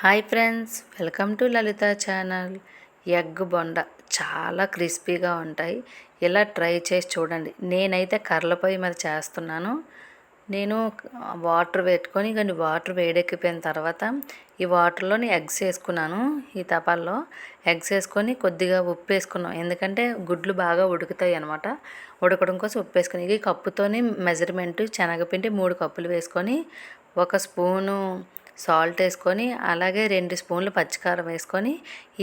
Hi friends, welcome to Lalitha channel. Egg bonda చాలా క్రిస్పీగా ఉంటాయి. ఇలా ట్రై చేసి చూడండి. నేనైతే కర్రల పొయ్యి మీద చేస్తున్నాను. నేను వాటర్ పెట్టుకొని కానీ వాటర్ వేడెక్కిపోయిన తర్వాత ఈ వాటర్లోని ఎగ్స్ వేసుకున్నాను. ఈ తపాల్లో ఎగ్స్ వేసుకొని కొద్దిగా ఉప్పు వేసుకున్నాం, ఎందుకంటే గుడ్లు బాగా ఉడుకుతాయి అనమాట. ఉడకడం కోసం ఉప్పు వేసుకొని ఈ కప్పుతోని మెజర్మెంట్ శనగపిండి 3 కప్పులు వేసుకొని 1 స్పూను సాల్ట్ వేసుకొని అలాగే 2 స్పూన్లు పచ్చికారం వేసుకొని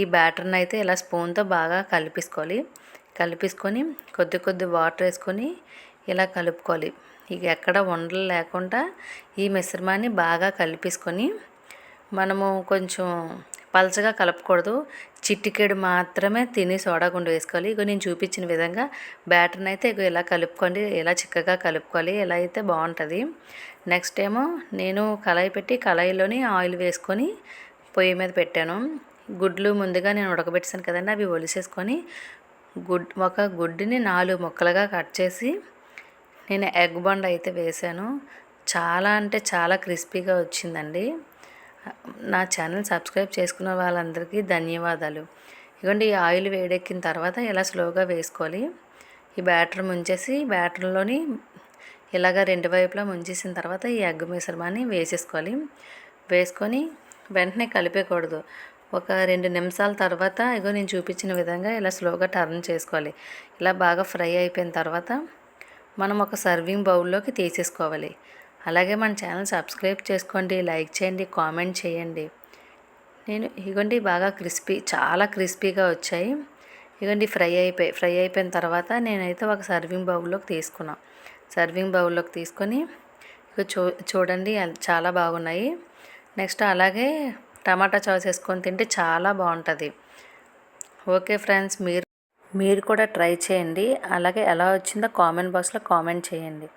ఈ బ్యాటర్ని అయితే ఇలా స్పూన్తో బాగా కలిపేసుకొని కొద్ది వాటర్ వేసుకొని ఇలా కలుపుకోవాలి. ఇక ఎక్కడ ఉండలు లేకుండా ఈ మిశ్రమాన్ని బాగా కలిపేసుకొని మనము కొంచెం పలచగా కలపకూడదు, చిటికెడు మాత్రమే తిని సోడా గుండు వేసుకోవాలి. ఇక నేను చూపించిన విధంగా బ్యాటర్ని అయితే ఇలా కలుపుకోండి, ఇలా చిక్కగా కలుపుకోవాలి. ఇలా అయితే బాగుంటుంది. నెక్స్ట్ ఏమో నేను కళాయి పెట్టి కళాయిలోని ఆయిల్ వేసుకొని పొయ్యి మీద పెట్టాను. గుడ్లు ముందుగా నేను ఉడకబెట్టాను కదండి, అవి ఒలిసేసుకొని ఒక గుడ్డుని 4 ముక్కలుగా కట్ చేసి నేను ఎగ్ బొండ అయితే వేసాను. చాలా అంటే చాలా క్రిస్పీగా వచ్చిందండి. నా ఛానల్ సబ్స్క్రైబ్ చేసుకున్న వాళ్ళందరికీ ధన్యవాదాలు. ఇదిగోండి, ఈ ఆయిల్ వేడెక్కిన తర్వాత ఇలా స్లోగా వేసుకోవాలి. ఈ బ్యాటర్ ముంచేసి బ్యాటర్లోని ఇలాగ 2 వైపులా ముంచేసిన తర్వాత ఈ ఎగ్ మిశ్రమాన్ని వేసేసుకోవాలి. వేసుకొని వెంటనే కలిపేయకూడదు. ఒక 2 నిమిషాల తర్వాత ఇగో నేను చూపించిన విధంగా ఇలా స్లోగా టర్న్ చేసుకోవాలి. ఇలా బాగా ఫ్రై అయిపోయిన తర్వాత మనం ఒక సర్వింగ్ బౌల్లోకి తీసేసుకోవాలి. అలాగే మన ఛానల్ సబ్స్క్రైబ్ చేసుకోండి, లైక్ చేయండి, కామెంట్ చేయండి. నేను ఇగోండి బాగా చాలా క్రిస్పీగా వచ్చాయి. ఇగోండి ఫ్రై అయిపోయిన తర్వాత నేనైతే ఒక సర్వింగ్ బౌల్లోకి తీసుకున్నాను. సర్వింగ్ బౌల్లోకి తీసుకొని ఇక చూడండి చాలా బాగున్నాయి. నెక్స్ట్ అలాగే టమాటా సాస్ వేసుకొని తింటే చాలా బాగుంటుంది. ఓకే ఫ్రెండ్స్, మీరు కూడా ట్రై చేయండి. అలాగే ఎలా వచ్చిందో కామెంట్ బాక్స్లో కామెంట్ చేయండి.